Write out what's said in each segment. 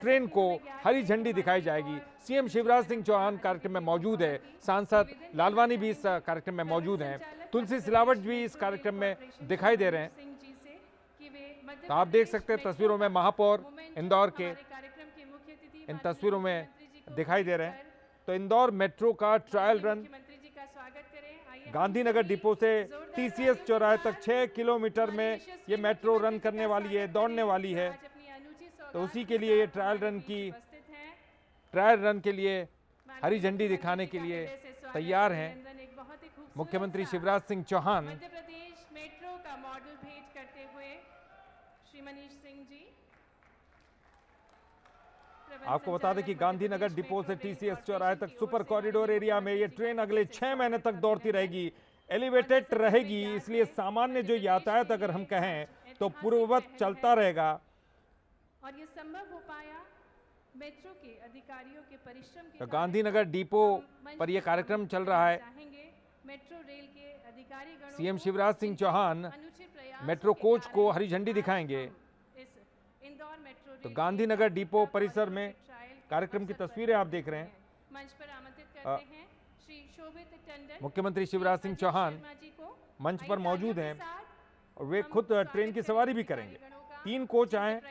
Train को हरी झंडी दिखाई जाएगी। सीएम शिवराज सिंह चौहान कार्यक्रम में मौजूद है, सांसद लालवानी भी इस कार्यक्रम में मौजूद हैं, तुलसी सिलावट भी इस कार्यक्रम में दिखाई दे रहे हैं। तो आप देख सकते हैं तस्वीरों में महापौर इंदौर के इन तस्वीरों में दिखाई दे रहे हैं। तो इंदौर मेट्रो का ट्रायल रन गांधीनगर डिपो से टीसीएस चौराहे तक 6 किलोमीटर में ये मेट्रो रन करने वाली है, दौड़ने वाली है। तो उसी के लिए ये ट्रायल रन के लिए हरी झंडी दिखाने के लिए तैयार हैं मुख्यमंत्री शिवराज सिंह चौहान। मध्य प्रदेश मेट्रो का मॉडल भेंट करते हुए श्री मनीष सिंह जी। आपको बता दें कि गांधीनगर डिपो से टीसीएस चौराहे तक सुपर कॉरिडोर एरिया में ये ट्रेन अगले 6 महीने तक दौड़ती रहेगी, एलिवेटेड रहेगी, इसलिए सामान्य जो यातायात अगर हम कहें तो पूर्ववत चलता रहेगा। और ये संभव हो पाया मेट्रो के अधिकारियों के परिश्रम के। तो गांधीनगर डिपो पर यह कार्यक्रम चल रहा है। मेट्रो रेल के अधिकारी CM Shivraj Singh Chouhan metro coach को हरी झंडी दिखाएंगे। तो गांधीनगर डिपो परिसर में कार्यक्रम की तस्वीरें आप देख रहे हैं। मंच पर आमंत्रित करते हैं श्री शोभित टंडन। मुख्यमंत्री शिवराज सिंह चौहान मंच पर मौजूद हैं और वे खुद ट्रेन की सवारी भी करेंगे। 3 कोच आए,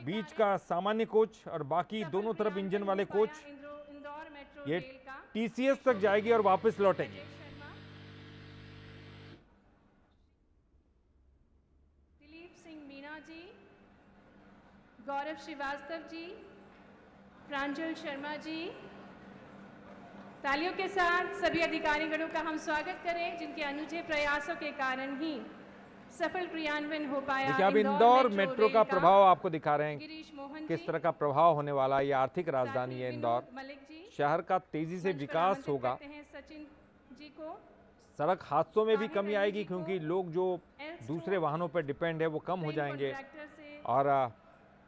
बीच का सामान्य कोच और बाकी दोनों तरफ इंजन वाले कोच। ये टीसीएस तक जाएगी और वापस लौटेगी। दिलीप सिंह मीना जी, गौरव श्रीवास्तव जी, प्रांजल शर्मा जी। तालियों के साथ सभी अधिकारीगणों का हम स्वागत करें जिनके अनूठे प्रयासों के कारण ही सफल क्रियान्वयन हो पाया। देखिए अब इंदौर मेट्रो का प्रभाव आपको दिखा रहे हैं, किस तरह का प्रभाव होने वाला है। ये आर्थिक राजधानी है इंदौर, शहर का तेजी से विकास होगा, सचिन जी को। सड़क हादसों में भी कमी आएगी क्योंकि लोग जो दूसरे वाहनों पर डिपेंड है वो कम हो जाएंगे और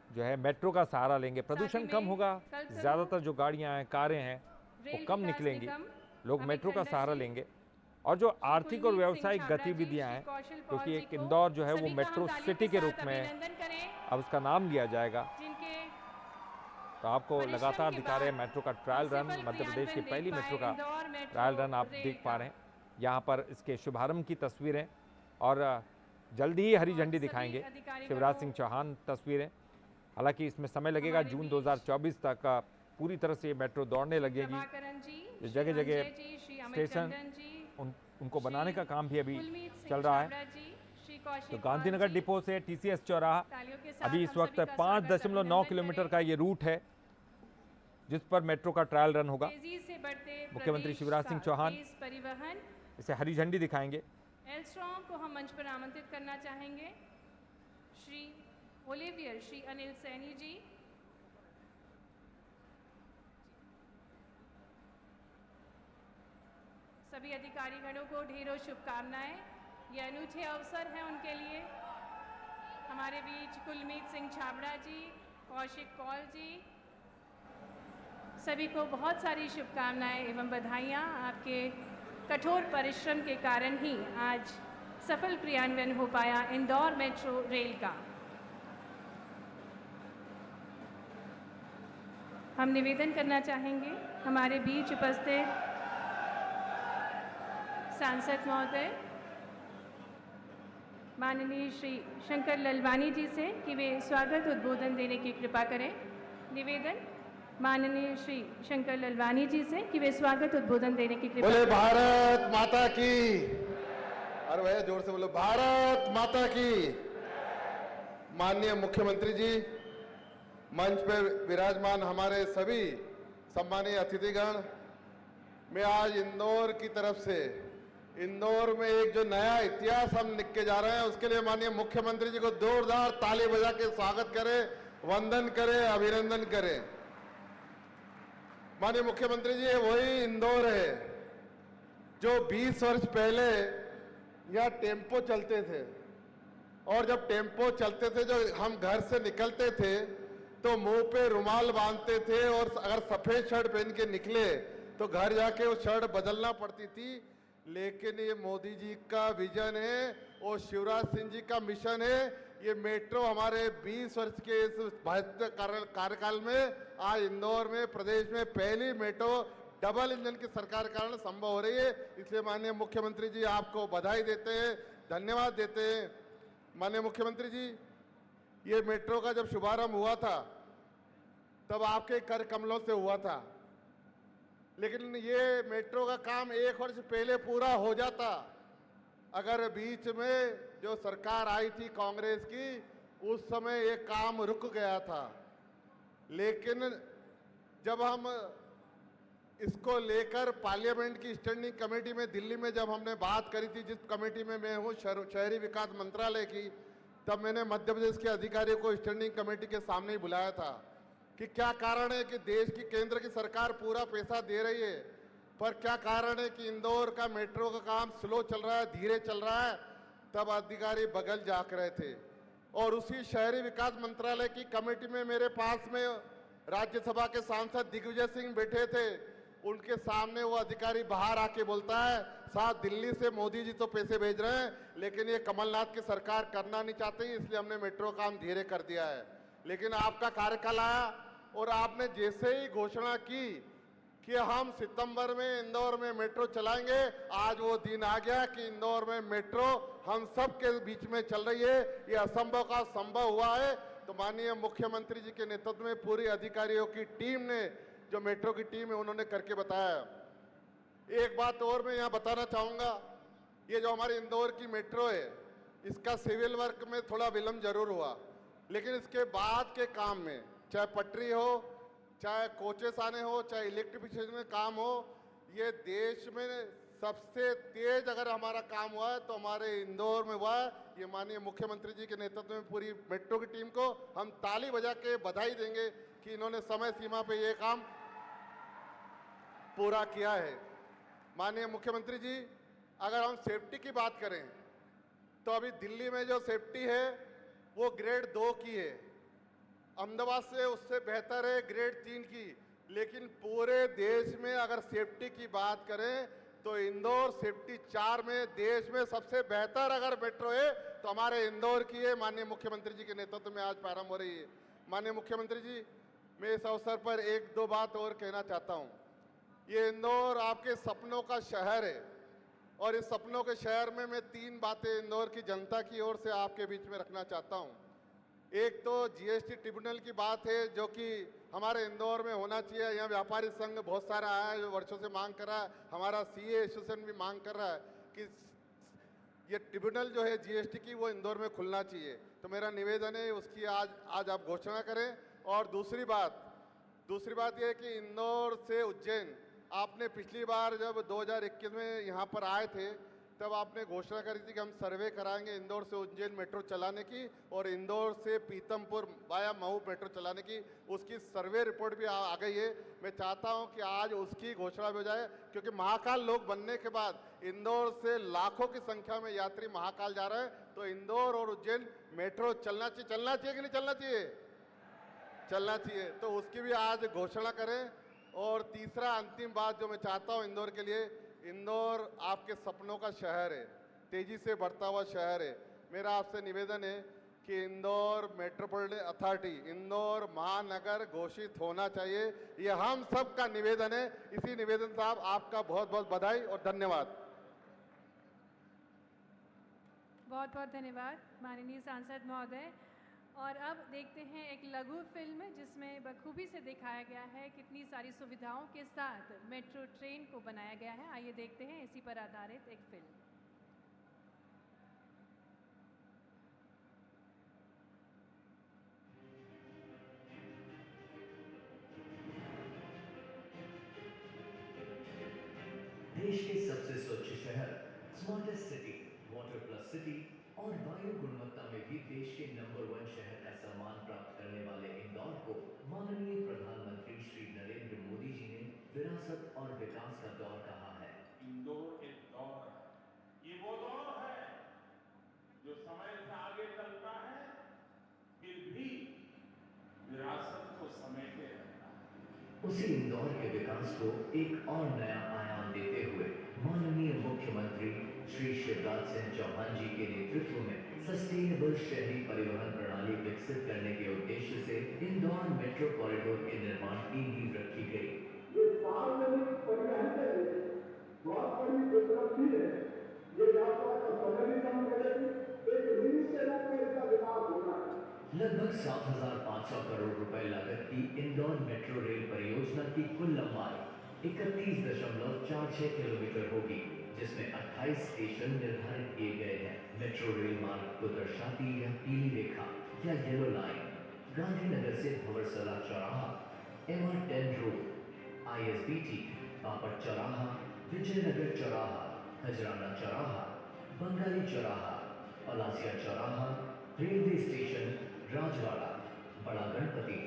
जो है मेट्रो का सहारा लेंगे। प्रदूषण कम होगा, ज्यादातर जो गाड़ियां हैं, कारें हैं वो कम निकलेंगी, लोग मेट्रो का सहारा लेंगे। और जो आर्थिक और व्यावसायिक गतिविधियां हैं, क्योंकि एक इंदौर जो है वो मेट्रो सिटी के रूप में अब उसका नाम लिया जाएगा। तो आपको लगातार दिखा रहे हैं मेट्रो का ट्रायल रन, मध्य प्रदेश की पहली मेट्रो का ट्रायल रन आप देख पा रहे हैं। यहाँ पर इसके शुभारंभ की तस्वीरें और जल्दी ही हरी झंडी दिखाएंगे शिवराज सिंह चौहान। तस्वीरें हालांकि इसमें समय लगेगा, जून 2024 तक पूरी तरह से मेट्रो दौड़ने लगेगी। जगह जगह स्टेशन उनको बनाने का काम भी अभी चल रहा है। तो गांधीनगर डिपो से टीसीएस चौराहा अभी इस वक्त 5.9 किलोमीटर का ये रूट है जिस पर मेट्रो का ट्रायल रन होगा। मुख्यमंत्री शिवराज सिंह चौहान इसे हरी झंडी दिखाएंगे। एल्स्ट्रॉम को हम मंच पर आमंत्रित करना चाहेंगे। श्री ओलिवियर, श्री अनिल सैनी जी। सभी अधिकारीगणों को ढेरों शुभकामनाएं। ये अनूठे अवसर हैं उनके लिए। हमारे बीच कुलमीत सिंह छाबड़ा जी, कौशिक कौल जी, सभी को बहुत सारी शुभकामनाएं एवं बधाइयाँ। आपके कठोर परिश्रम के कारण ही आज सफल क्रियान्वयन हो पाया इंदौर मेट्रो रेल का। हम निवेदन करना चाहेंगे हमारे बीच उपस्थित सांसद महोदय माननीय श्री शंकर ललवानी जी से कि वे स्वागत उद्बोधन देने की कृपा करें। निवेदन माननीय श्री शंकर ललवानी जी से कि वे स्वागत उद्बोधन देने की कृपा बोले भारत माता की। अरे भैया जोर से बोलो, भारत माता की। माननीय मुख्यमंत्री जी, मंच पर विराजमान हमारे सभी सम्मानीय अतिथिगण, मैं आज इंदौर की तरफ से इंदौर में एक जो नया इतिहास हम लिख के जा रहे हैं उसके लिए माननीय मुख्यमंत्री जी को जोरदार ताली बजा के स्वागत करें, वंदन करें, अभिनंदन करें। माननीय मुख्यमंत्री जी, वही इंदौर है जो 20 वर्ष पहले यहाँ टेम्पो चलते थे और जब टेम्पो चलते थे, जो हम घर से निकलते थे तो मुंह पे रुमाल बांधते थे और अगर सफेद शर्ट पहन के निकले तो घर जाके वो शर्ट बदलना पड़ती थी। लेकिन ये मोदी जी का विजन है और शिवराज सिंह जी का मिशन है ये मेट्रो हमारे 20 वर्ष के इस भाजपा कार्यकाल में आज इंदौर में प्रदेश में पहली मेट्रो डबल इंजन की सरकार के कारण संभव हो रही है। इसलिए माननीय मुख्यमंत्री जी आपको बधाई देते हैं, धन्यवाद देते हैं। माननीय मुख्यमंत्री जी, ये मेट्रो का जब शुभारंभ हुआ था तब आपके कर कमलों से हुआ था, लेकिन ये मेट्रो का काम 1 वर्ष पहले पूरा हो जाता अगर बीच में जो सरकार आई थी कांग्रेस की, उस समय ये काम रुक गया था। लेकिन जब हम इसको लेकर पार्लियामेंट की स्टैंडिंग कमेटी में दिल्ली में जब हमने बात करी थी, जिस कमेटी में मैं हूँ शहरी विकास मंत्रालय की, तब मैंने मध्य प्रदेश के अधिकारियों को स्टैंडिंग कमेटी के सामने ही बुलाया था कि क्या कारण है कि देश की केंद्र की सरकार पूरा पैसा दे रही है, पर क्या कारण है कि इंदौर का मेट्रो का काम स्लो चल रहा है, धीरे चल रहा है। तब अधिकारी बगल झाँक रहे थे और उसी शहरी विकास मंत्रालय की कमेटी में मेरे पास में राज्यसभा के सांसद दिग्विजय सिंह बैठे थे। उनके सामने वो अधिकारी बाहर आके बोलता है, साहब दिल्ली से मोदी जी तो पैसे भेज रहे हैं, लेकिन ये कमलनाथ की सरकार करना नहीं चाहती, इसलिए हमने मेट्रो काम धीरे कर दिया है। लेकिन आपका कार्यकाल आया और आपने जैसे ही घोषणा की कि हम सितंबर में इंदौर में मेट्रो चलाएंगे, आज वो दिन आ गया कि इंदौर में मेट्रो हम सब के बीच में चल रही है। ये असंभव का संभव हुआ है। तो माननीय मुख्यमंत्री जी के नेतृत्व में पूरी अधिकारियों की टीम ने, जो मेट्रो की टीम है, उन्होंने करके बताया। एक बात और मैं यहाँ बताना चाहूँगा, ये जो हमारी इंदौर की मेट्रो है, इसका सिविल वर्क में थोड़ा विलम्ब जरूर हुआ, लेकिन इसके बाद के काम में, चाहे पटरी हो, चाहे कोचेस आने हो, चाहे इलेक्ट्रिफिकेशन में काम हो, ये देश में सबसे तेज अगर हमारा काम हुआ है तो हमारे इंदौर में हुआ है। ये माननीय मुख्यमंत्री जी के नेतृत्व में पूरी मेट्रो की टीम को हम ताली बजा के बधाई देंगे कि इन्होंने समय सीमा पे ये काम पूरा किया है। माननीय मुख्यमंत्री जी, अगर हम सेफ्टी की बात करें तो अभी दिल्ली में जो सेफ्टी है वो ग्रेड 2 की है, अहमदाबाद से उससे बेहतर है ग्रेड 3 की। लेकिन पूरे देश में अगर सेफ्टी की बात करें तो इंदौर सेफ्टी 4 में देश में सबसे बेहतर अगर मेट्रो है तो हमारे इंदौर की है। माननीय मुख्यमंत्री जी के नेतृत्व में आज प्रारंभ हो रही है। माननीय मुख्यमंत्री जी, मैं इस अवसर पर 1-2 बात और कहना चाहता हूँ। ये इंदौर आपके सपनों का शहर है और इस सपनों के शहर में मैं 3 बातें इंदौर की जनता की ओर से आपके बीच में रखना चाहता हूँ। एक तो जीएसटी ट्रिब्यूनल की बात है, जो कि हमारे इंदौर में होना चाहिए। यहाँ व्यापारी संघ बहुत सारा आया है, जो वर्षों से मांग कर रहा है, हमारा सीए एसोसिएशन भी मांग कर रहा है कि ये ट्रिब्यूनल जो है जीएसटी की, वो इंदौर में खुलना चाहिए। तो मेरा निवेदन है उसकी आज आप घोषणा करें। और दूसरी बात यह है कि इंदौर से उज्जैन, आपने पिछली बार जब 2021 में यहाँ पर आए थे तब आपने घोषणा करी थी कि हम सर्वे कराएंगे इंदौर से उज्जैन मेट्रो चलाने की और इंदौर से पीतमपुर वाया मऊ मेट्रो चलाने की। उसकी सर्वे रिपोर्ट भी आ गई है। मैं चाहता हूं कि आज उसकी घोषणा भी हो जाए, क्योंकि महाकाल लोक बनने के बाद इंदौर से लाखों की संख्या में यात्री महाकाल जा रहे हैं। तो इंदौर और उज्जैन मेट्रो चलना चाहिए कि नहीं चलना चाहिए? चलना चाहिए। तो उसकी भी आज घोषणा करें। और तीसरा अंतिम बात जो मैं चाहता हूं इंदौर के लिए, इंदौर आपके सपनों का शहर है, तेजी से बढ़ता हुआ शहर है। मेरा आपसे निवेदन है कि इंदौर मेट्रोपॉलिटन अथॉरिटी, इंदौर महानगर घोषित होना चाहिए। ये हम सब का निवेदन है। इसी निवेदन साहब आपका बहुत बहुत बधाई और धन्यवाद। बहुत बहुत धन्यवाद माननीय सांसद महोदय। और अब देखते हैं एक लघु फिल्म जिसमें बखूबी से दिखाया गया है कितनी सारी सुविधाओं के साथ मेट्रो ट्रेन को बनाया गया है। आइए देखते हैं इसी पर आधारित एक फिल्म। देश के सबसे स्वच्छ शहर, smartest city, water plus city और वायु गुणवत्ता में भी देश के नंबर 1 शहर का सम्मान प्राप्त करने वाले इंदौर को माननीय प्रधानमंत्री श्री नरेंद्र मोदी जी ने विरासत और विकास का दौर कहा है। इंदौर एक दौर है, ये वो दौर है जो समय से आगे चलता है, फिर भी विरासत को समेटे रहता है। उसी इंदौर के विकास को एक और नया आयाम देते हुए माननीय मुख्यमंत्री श्री शिवराज सिंह चौहान जी के नेतृत्व में सस्टेनेबल शहरी परिवहन प्रणाली विकसित करने के उद्देश्य से इंदौर मेट्रो कॉरिडोर के निर्माण की नींव रखी गई। ये सार्वजनिक परिवहन के लिए बहुत बड़ी उपलब्धि है। ये यात्रा का समय भी कम करेगी, एक रीति के रूप में इसका विकास होना है। लगभग 7,500 करोड़ रुपए लागत की इंदौर मेट्रो रेल परियोजना की कुल लंबाई 31.46 किलोमीटर होगी, जिसमें 28 स्टेशन निर्धारित किए गए हैं। मेट्रो रेल मार्ग को दर्शाती यह पीली रेखा या येलो लाइन गांधीनगर से भंवरसला चौराहा, MR10 रोड, ISBT, पापड़ चौराहा, विजयनगर चौराहा, हजराना चौराहा, बंगाली चौराहा, पलासिया चौराहा, रेलवे स्टेशन, राजवाड़ा, बड़ा गणपति,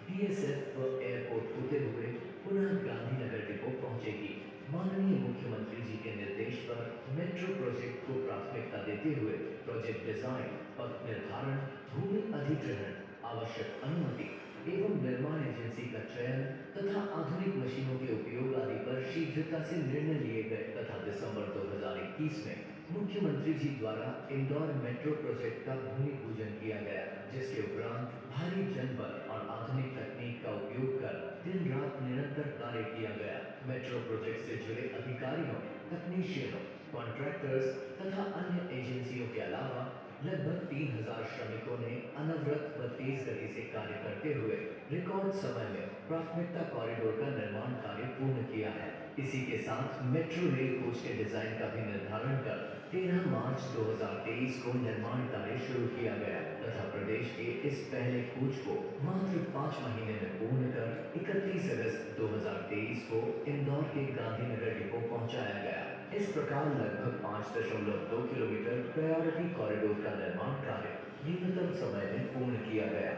BSF व एयरपोर्ट होते हुए पुनः गांधीनगर डिपो पहुंचेगी। माननीय मुख्यमंत्री जी के निर्देश पर मेट्रो प्रोजेक्ट को प्राथमिकता देते हुए प्रोजेक्ट डिजाइन, पथ निर्धारण, भूमि अधिग्रहण, आवश्यक अनुमति एवं निर्माण एजेंसी का चयन तथा आधुनिक मशीनों के उपयोग आदि पर शीघ्रता से निर्णय लिए गए तथा दिसंबर 2021 में मुख्यमंत्री जी द्वारा इंदौर मेट्रो प्रोजेक्ट का भूमि पूजन किया गया, जिसके उपरांत भारी जनबल और आधुनिक तकनीक का उपयोग कर दिन रात निरंतर कार्य किया गया। मेट्रो प्रोजेक्ट से जुड़े अधिकारियों, तकनीशियनों, कॉन्ट्रैक्टर्स तथा अन्य एजेंसियों के अलावा लगभग 3000 श्रमिकों ने अनवरत व तेज गति से कार्य करते हुए रिकॉर्ड समय में प्राथमिकता कॉरिडोर का निर्माण कार्य पूर्ण किया है। इसी के साथ मेट्रो रेल कोच के डिजाइन का भी निर्धारण कर 13 मार्च 2023 को निर्माण कार्य शुरू किया गया तथा प्रदेश के इस पहले कोच को मात्र 5 महीने में पूर्ण कर 31 अगस्त 2023 को इंदौर के गांधीनगर डिपो पहुंचाया गया। इस प्रकार लगभग 5.2 किलोमीटर प्रायोरिटी कॉरिडोर का निर्माण कार्य न्यूनतम समय में पूर्ण किया गया।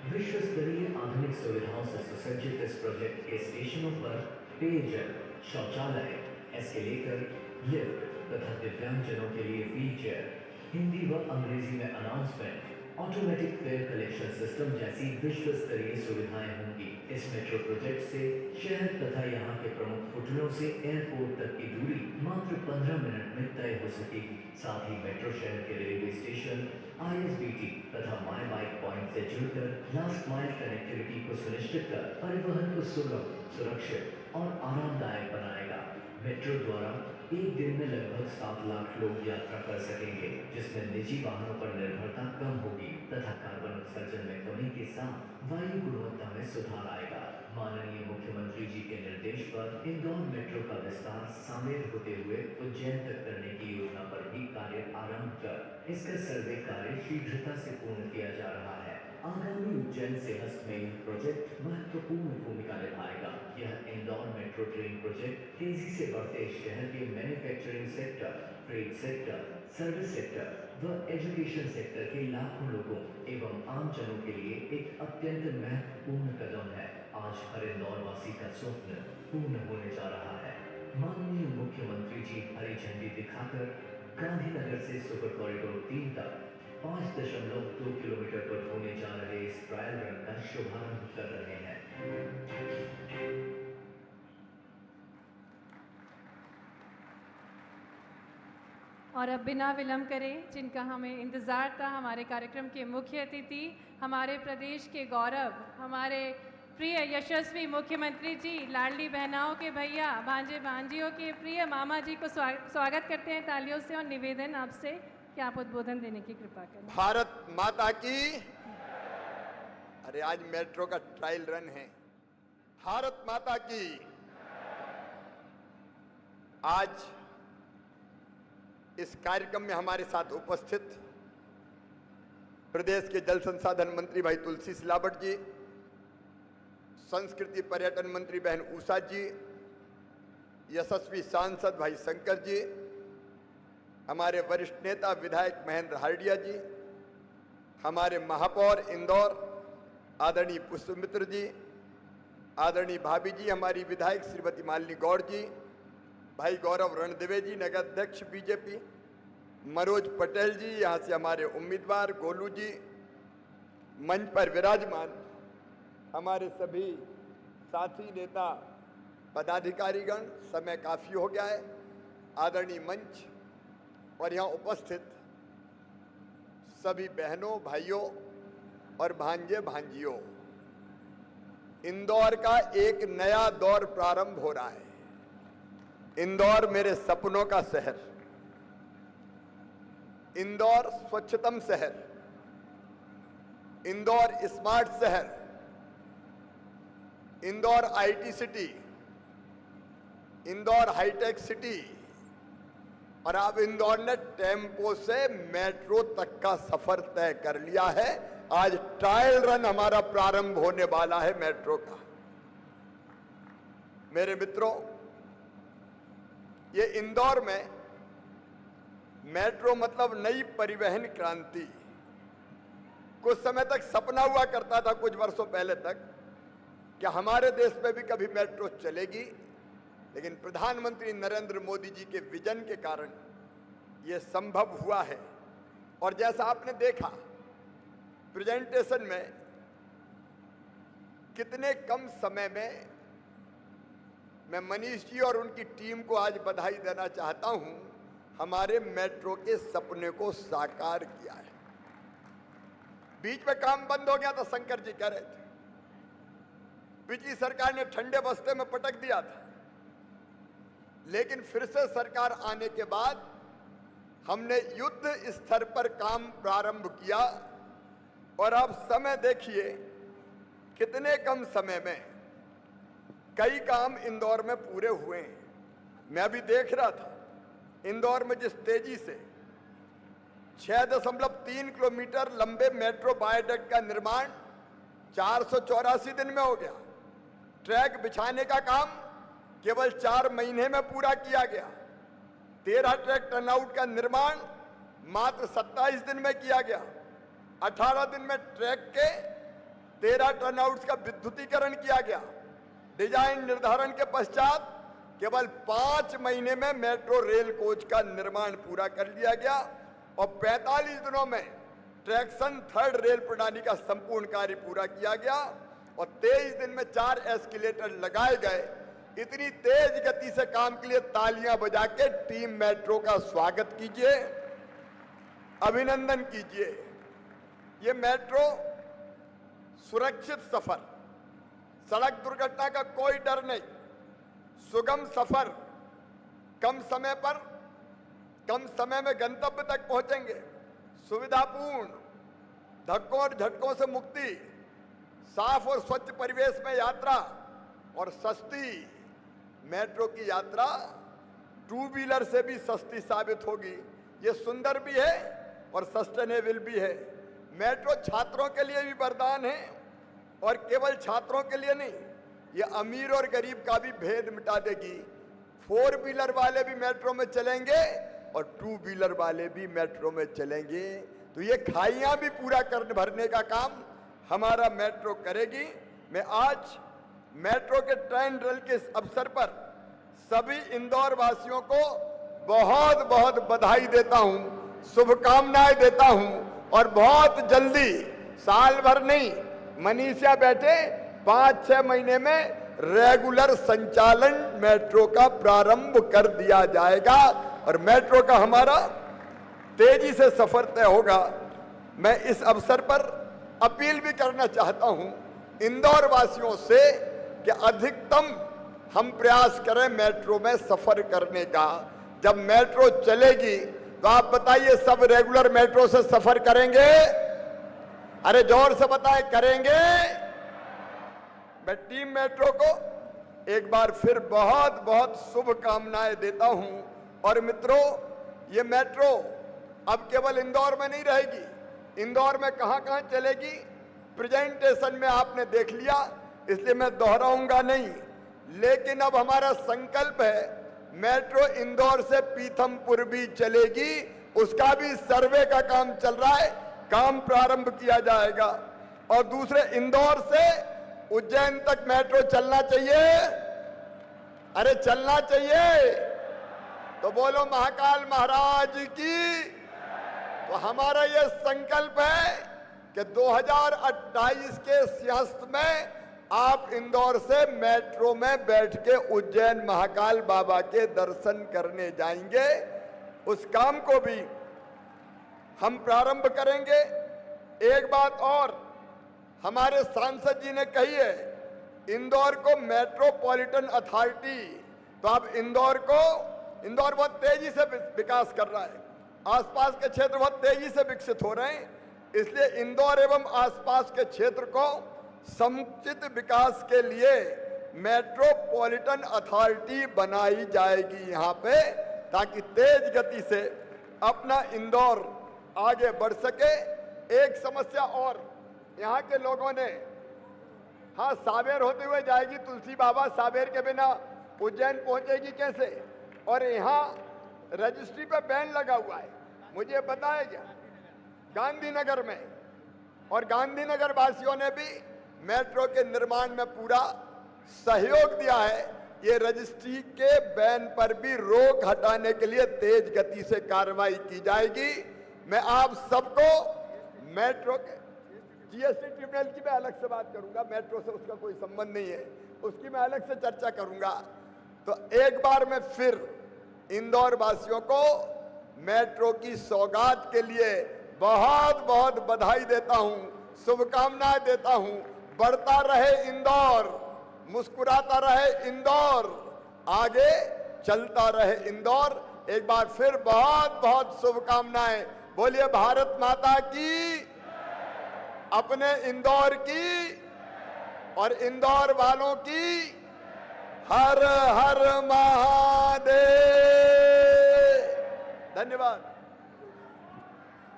विश्व स्तरीय आधुनिक सुविधाओं से सुसज्जित इस प्रोजेक्ट के स्टेशनों पर पेयजल, शौचालय, एस्केलेटर, लिफ्ट तथा दिव्यांगजनों के लिए व्हील चेयर, हिंदी व अंग्रेजी में announcement, automatic fair collection system जैसी विश्व स्तरीय सुविधाएं होंगी। इस मेट्रो प्रोजेक्ट से शहर तथा यहाँ के प्रमुख होटलों से एयरपोर्ट तक की दूरी मात्र 15 मिनट में तय हो सकेगी। साथ ही मेट्रो शहर के रेलवे स्टेशन, ISBT तथा माई बाइक पॉइंट से जुड़कर लास्ट माइल कनेक्टिविटी को सुनिश्चित कर परिवहन को सुगम, सुरक्षित और आरामदायक बनाएगा। मेट्रो द्वारा एक दिन में लगभग 7 लाख लोग यात्रा कर सकेंगे, जिसमें निजी वाहनों पर निर्भरता कम होगी तथा कार्बन उत्सर्जन में कमी के साथ वायु गुणवत्ता में सुधार आएगा। माननीय मुख्यमंत्री जी के निर्देश पर इंदौर मेट्रो का विस्तार सामेल होते हुए उज्जैन तक करने की योजना पर भी कार्य आरंभ कर इसका सर्वे कार्य शीघ्रता से पूर्ण किया जा रहा है। आगामी उज्जैन से हस्त में यह प्रोजेक्ट महत्वपूर्ण भूमिका निभाएगा। यह इंदौर मेट्रो ट्रेन प्रोजेक्ट तेजी से बढ़ते शहर के manufacturing sector, trade sector, service sector व एजुकेशन सेक्टर के लाखों लोगों एवं आम जनों के लिए एक अत्यंत महत्वपूर्ण कदम है। आज हर इंदौर वासी का स्वप्न पूर्ण होने जा रहा है। माननीय मुख्यमंत्री जी हरी झंडी दिखाकर गांधीनगर से सुपर कॉरिडोर 3 तक 5.2 किलोमीटर पर होने जा रहे इस ट्रायल रन का शुभारंभ कर रहे हैं। और अब बिना विलंब करे, जिनका हमें इंतज़ार था, हमारे कार्यक्रम के मुख्य अतिथि, हमारे प्रदेश के गौरव, हमारे प्रिय यशस्वी मुख्यमंत्री जी, लाडली बहनाओं के भैया, भांजे भांजियों के प्रिय मामा जी को स्वागत करते हैं तालियों से और निवेदन आपसे कि आप उद्बोधन देने की कृपा करें। भारत माता की। अरे आज मेट्रो का ट्रायल रन है। भारत माता की। आज इस कार्यक्रम में हमारे साथ उपस्थित प्रदेश के जल संसाधन मंत्री भाई तुलसी सिलावट जी, संस्कृति पर्यटन मंत्री बहन उषा जी, यशस्वी सांसद भाई शंकर जी, हमारे वरिष्ठ नेता विधायक महेंद्र हार्डिया जी, हमारे महापौर इंदौर आदरणीय पुष्पमित्र जी, आदरणीय भाभी जी, हमारी विधायक श्रीमती मालिनी गौड़ जी, भाई गौरव रणदिवे जी, नगर अध्यक्ष बीजेपी, मनोज पटेल जी, यहाँ से हमारे उम्मीदवार गोलू जी, मंच पर विराजमान हमारे सभी साथी नेता पदाधिकारीगण, समय काफी हो गया है। आदरणीय मंच, और यहाँ उपस्थित सभी बहनों, भाइयों और भांजे भांजियों, इंदौर का एक नया दौर प्रारंभ हो रहा है। इंदौर मेरे सपनों का शहर, इंदौर स्वच्छतम शहर, इंदौर स्मार्ट शहर, Indore IT city, Indore hitech city, और अब इंदौर ने टेम्पो से मेट्रो तक का सफर तय कर लिया है। आज ट्रायल रन हमारा प्रारंभ होने वाला है मेट्रो का। मेरे मित्रों, ये इंदौर में मेट्रो मतलब नई परिवहन क्रांति। कुछ समय तक सपना हुआ करता था, कुछ वर्षों पहले तक, कि हमारे देश में भी कभी मेट्रो चलेगी, लेकिन प्रधानमंत्री नरेंद्र मोदी जी के विजन के कारण यह संभव हुआ है। और जैसा आपने देखा प्रेजेंटेशन में, कितने कम समय में मैं मनीष जी और उनकी टीम को आज बधाई देना चाहता हूं, हमारे मेट्रो के सपने को साकार किया है। बीच में काम बंद हो गया था, शंकर जी कह रहे थे, पिछली सरकार ने ठंडे बस्ते में पटक दिया था, लेकिन फिर से सरकार आने के बाद हमने युद्ध स्तर पर काम प्रारंभ किया। और अब समय देखिए, कितने कम समय में कई काम इंदौर में पूरे हुए हैं। मैं अभी देख रहा था, इंदौर में जिस तेजी से 6.3 किलोमीटर लंबे मेट्रो वायडक्ट का निर्माण 484 दिन में हो गया। ट्रैक बिछाने का काम केवल 4 महीने में पूरा किया गया। 13 ट्रैक टर्नआउट का निर्माण मात्र 27 दिन में किया गया। 18 दिन में ट्रैक के 13 टर्नआउट्स का विद्युतीकरण किया गया। डिजाइन निर्धारण के पश्चात केवल 5 महीने में मेट्रो रेल कोच का निर्माण पूरा कर लिया गया और 45 दिनों में ट्रैक्शन थर्ड रेल प्रणाली का संपूर्ण कार्य पूरा किया गया और 23 दिन में 4 एस्केलेटर लगाए गए। इतनी तेज गति से काम के लिए तालियां बजा के टीम मेट्रो का स्वागत कीजिए, अभिनंदन कीजिए। ये मेट्रो सुरक्षित सफर, सड़क दुर्घटना का कोई डर नहीं, सुगम सफर, कम समय पर कम समय में गंतव्य तक पहुंचेंगे, सुविधापूर्ण, धक्कों और झटकों से मुक्ति, साफ और स्वच्छ परिवेश में यात्रा और सस्ती। मेट्रो की यात्रा 2 व्हीलर से भी सस्ती साबित होगी। ये सुंदर भी है और सस्टेनेबल भी है। मेट्रो छात्रों के लिए भी वरदान है और केवल छात्रों के लिए नहीं, ये अमीर और गरीब का भी भेद मिटा देगी। 4 व्हीलर वाले भी मेट्रो में चलेंगे और 2 व्हीलर वाले भी मेट्रो में चलेंगे। तो ये खाइयां भी पूरा करने भरने का काम हमारा मेट्रो करेगी। मैं आज मेट्रो के ट्रेन रन के अवसर पर सभी इंदौर वासियों को बहुत बहुत बधाई देता हूं, शुभकामनाएं देता हूं और बहुत जल्दी, साल भर नहीं, मनीषा बैठे 5-6 महीने में रेगुलर संचालन मेट्रो का प्रारंभ कर दिया जाएगा और मेट्रो का हमारा तेजी से सफर तय होगा। मैं इस अवसर पर अपील भी करना चाहता हूं इंदौर वासियों से कि अधिकतम हम प्रयास करें मेट्रो में सफर करने का। जब मेट्रो चलेगी तो आप बताइए, सब रेगुलर मेट्रो से सफर करेंगे? अरे जोर से बताएं, करेंगे? मैं टीम मेट्रो को एक बार फिर बहुत बहुत शुभकामनाएं देता हूं। और मित्रों, ये मेट्रो अब केवल इंदौर में नहीं रहेगी। इंदौर में कहां कहां चलेगी प्रेजेंटेशन में आपने देख लिया, इसलिए मैं दोहराऊंगा नहीं। लेकिन अब हमारा संकल्प है मेट्रो इंदौर से पीथमपुर भी चलेगी। उसका भी सर्वे का काम चल रहा है, काम प्रारंभ किया जाएगा। और दूसरे, इंदौर से उज्जैन तक मेट्रो चलना चाहिए। अरे चलना चाहिए तो बोलो महाकाल महाराज की। तो हमारा ये संकल्प है कि 2028 के सिंहस्थ में आप इंदौर से मेट्रो में बैठ के उज्जैन महाकाल बाबा के दर्शन करने जाएंगे। उस काम को भी हम प्रारंभ करेंगे। एक बात और हमारे सांसद जी ने कही है, इंदौर को मेट्रोपॉलिटन अथॉरिटी, तो अब इंदौर बहुत तेजी से विकास कर रहा है, आसपास के क्षेत्र बहुत तेजी से विकसित हो रहे हैं, इसलिए इंदौर एवं आसपास के क्षेत्र को समुचित विकास के लिए मेट्रोपॉलिटन अथॉरिटी बनाई जाएगी यहाँ पे, ताकि तेज गति से अपना इंदौर आगे बढ़ सके। एक समस्या और यहाँ के लोगों ने, हाँ सावेर होते हुए जाएगी तुलसी बाबा, सावेर के बिना उज्जैन पहुंचेगी कैसे? और यहाँ रजिस्ट्री पे बैन लगा हुआ है, मुझे बताया गया गांधीनगर में, और गांधीनगर वासियों ने भी मेट्रो के निर्माण में पूरा सहयोग दिया है। ये रजिस्ट्री के बैन पर भी रोक हटाने के लिए तेज गति से कार्रवाई की जाएगी। मैं आप सबको मेट्रो के जीएसटी ट्रिब्यूनल की मैं अलग से बात करूंगा, मेट्रो से उसका कोई संबंध नहीं है, उसकी मैं अलग से चर्चा करूंगा। तो एक बार मैं फिर इंदौर वासियों को मेट्रो की सौगात के लिए बहुत बहुत बधाई देता हूं, शुभकामनाएं देता हूं। बढ़ता रहे इंदौर, मुस्कुराता रहे इंदौर, आगे चलता रहे इंदौर। एक बार फिर बहुत बहुत शुभकामनाएं। बोलिए भारत माता की, अपने इंदौर की और इंदौर वालों की हर हर महादेव। धन्यवाद।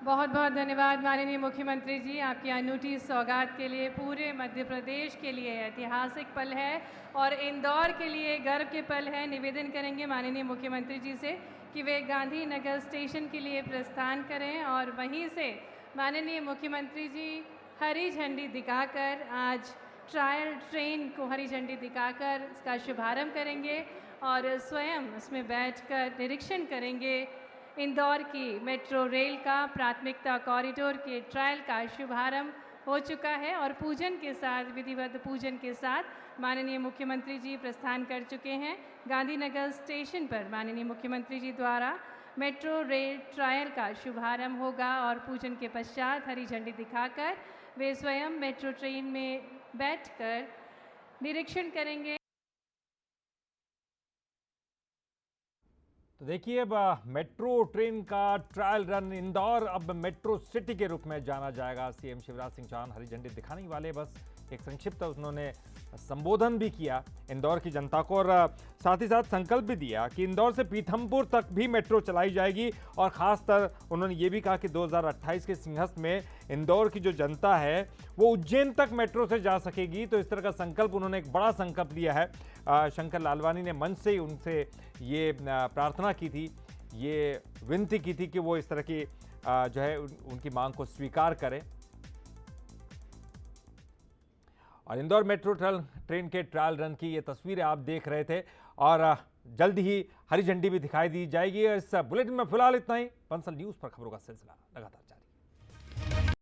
बहुत बहुत धन्यवाद माननीय मुख्यमंत्री जी, आपकी अनूठी सौगात के लिए। पूरे मध्य प्रदेश के लिए ऐतिहासिक पल है और इंदौर के लिए गर्व के पल है। निवेदन करेंगे माननीय मुख्यमंत्री जी से कि वे गांधीनगर स्टेशन के लिए प्रस्थान करें और वहीं से माननीय मुख्यमंत्री जी हरी झंडी दिखाकर आज ट्रायल ट्रेन को हरी झंडी दिखाकर इसका शुभारंभ करेंगे और स्वयं उसमें बैठकर निरीक्षण करेंगे। इंदौर की मेट्रो रेल का प्राथमिकता कॉरिडोर के ट्रायल का शुभारंभ हो चुका है और पूजन के साथ, विधिवत पूजन के साथ माननीय मुख्यमंत्री जी प्रस्थान कर चुके हैं। गांधीनगर स्टेशन पर माननीय मुख्यमंत्री जी द्वारा मेट्रो रेल ट्रायल का शुभारंभ होगा और पूजन के पश्चात हरी झंडी दिखाकर वे स्वयं मेट्रो ट्रेन में बैठकर निरीक्षण करेंगे। तो देखिए, अब मेट्रो ट्रेन का ट्रायल रन इंदौर अब मेट्रो सिटी के रूप में जाना जाएगा। सीएम शिवराज सिंह चौहान हरी झंडी दिखाने वाले, बस एक संक्षिप्त उन्होंने संबोधन भी किया इंदौर की जनता को और साथ ही साथ संकल्प भी दिया कि इंदौर से पीथमपुर तक भी मेट्रो चलाई जाएगी। और खासकर उन्होंने ये भी कहा कि 2028 के सिंहस्थ में इंदौर की जो जनता है वो उज्जैन तक मेट्रो से जा सकेगी। तो इस तरह का संकल्प, उन्होंने एक बड़ा संकल्प लिया है। शंकर लालवानी ने मंच से ही उनसे ये प्रार्थना की थी, ये विनती की थी कि वो इस तरह की जो है उनकी मांग को स्वीकार करें। और इंदौर मेट्रो ट्रेन के ट्रायल रन की ये तस्वीरें आप देख रहे थे और जल्द ही हरी झंडी भी दिखाई दी जाएगी। इस बुलेटिन में फिलहाल इतना ही। बंसल न्यूज़ पर खबरों का सिलसिला लगातार